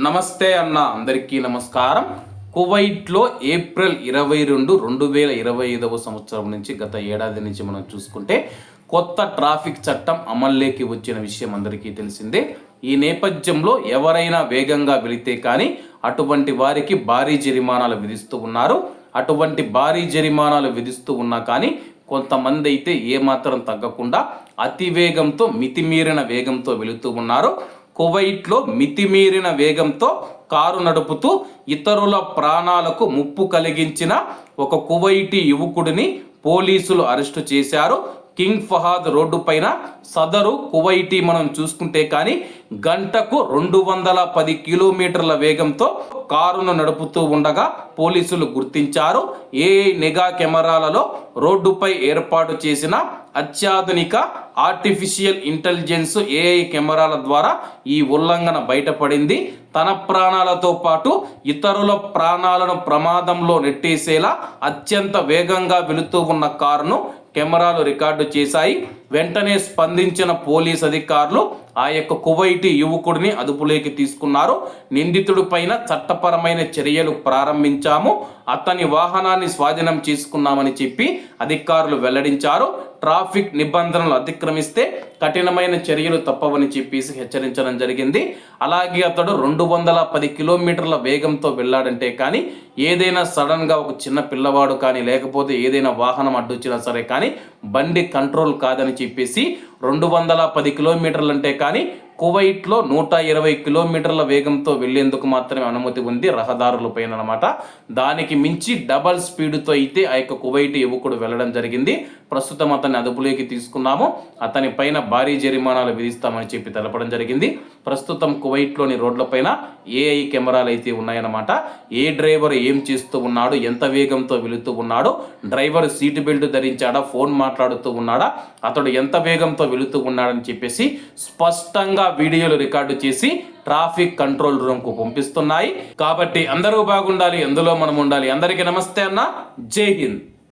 నమస్తే అన్న అందరికీ నమస్కారం. కువైట్లో ఏప్రిల్ 22, 2025 సంవత్సరం నుంచి గత ఏడాది నుంచి మనం చూసుకుంటే కొత్త ట్రాఫిక్ చట్టం అమల్లోకి వచ్చిన విషయం అందరికీ తెలిసిందే. ఈ నేపథ్యంలో ఎవరైనా వేగంగా వెళితే కానీ అటువంటి వారికి భారీ జరిమానాలు విధిస్తూ ఉన్నారు. అటువంటి భారీ జరిమానాలు విధిస్తూ ఉన్నా కానీ కొంతమంది అయితే ఏమాత్రం తగ్గకుండా అతి వేగంతో మితిమీరిన వేగంతో వెళుతూ ఉన్నారు. కువైట్లో మితిమీరిన వేగంతో కారు నడుపుతూ ఇతరుల ప్రాణాలకు ముప్పు కలిగించిన ఒక కువైటీ యువకుడిని పోలీసులు అరెస్టు చేశారు. కింగ్ ఫహాద్ రోడ్డు పైన సదరు కువైటీ మనం చూసుకుంటే కానీ గంటకు 210 కిలోమీటర్ల వేగంతో కారును నడుపుతూ ఉండగా పోలీసులు గుర్తించారు. నిఘా కెమెరాలలో రోడ్డుపై ఏర్పాటు చేసిన అత్యాధునిక ఆర్టిఫిషియల్ ఇంటెలిజెన్స్ ఏఐ కెమెరాల ద్వారా ఈ ఉల్లంఘన బయటపడింది. తన ప్రాణాలతో పాటు ఇతరుల ప్రాణాలను ప్రమాదంలో నెట్టేసేలా అత్యంత వేగంగా వెళుతూ ఉన్న కారును కెమెరాలు రికార్డు చేశాయి. వెంటనే స్పందించిన పోలీస్ అధికారులు ఆ యొక్క కువైటీ యువకుడిని అదుపులోకి తీసుకున్నారు. నిందితుడి పైన చట్టపరమైన చర్యలు ప్రారంభించాము, అతని వాహనాన్ని స్వాధీనం చేసుకున్నామని చెప్పి అధికారులు వెల్లడించారు. ట్రాఫిక్ నిబంధనలు అతిక్రమిస్తే కఠినమైన చర్యలు తప్పవని చెప్పేసి హెచ్చరించడం జరిగింది. అలాగే అతడు 210 కిలోమీటర్ల వేగంతో వెళ్ళాడంటే కానీ ఏదైనా సడన్గా ఒక చిన్న పిల్లవాడు కానీ లేకపోతే ఏదైనా వాహనం అడ్డొచ్చినా సరే కానీ బండి కంట్రోల్ కాదని చెప్పేసి 210 కిలోమీటర్లు అంటే కానీ కువైట్లో 120 కిలోమీటర్ల వేగంతో వెళ్లేందుకు మాత్రమే అనుమతి ఉంది రహదారుల పైన అనమాట. దానికి మించి డబల్ స్పీడ్తో అయితే ఆ యొక్క కువైటీ యువకుడు వెళ్ళడం జరిగింది. ప్రస్తుతం అతన్ని అదుపులోకి తీసుకున్నాము, అతని పైన భారీ జరిమానాలు విధిస్తామని చెప్పి తెలపడం జరిగింది. ప్రస్తుతం కువైట్లోని రోడ్లపైన ఏఐ కెమెరాలు అయితే ఉన్నాయన్నమాట. ఏ డ్రైవర్ ఏం చేస్తూ ఉన్నాడు, ఎంత వేగంతో వెళుతూ ఉన్నాడు, డ్రైవర్ సీట్ బెల్ట్ ధరించాడా, ఫోన్ మాట్లాడుతూ ఉన్నాడా, అతడు ఎంత వేగంతో వెళుతూ ఉన్నాడని చెప్పేసి స్పష్టంగా వీడియోలు రికార్డు చేసి ట్రాఫిక్ కంట్రోల్ రూమ్ కు పంపిస్తున్నాయి. కాబట్టి అందరూ బాగుండాలి, ఎందులో మనం ఉండాలి. అందరికీ నమస్తే అన్న, జై హింద్.